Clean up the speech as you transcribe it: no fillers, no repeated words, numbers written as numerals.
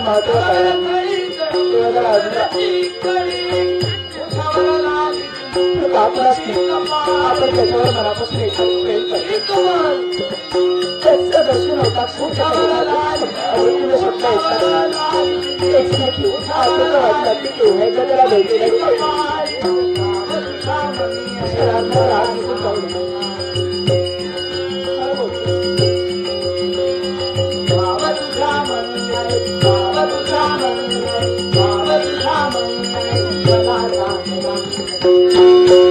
महत्व कळलं तेव्हा जरा आपण त्याच्यावर मनापासून एखादी प्रेम त्याचं दर्शन होता खूप शब्द आपल्याला वाटलं की तेव्हा त्याला भेटेल Thank you.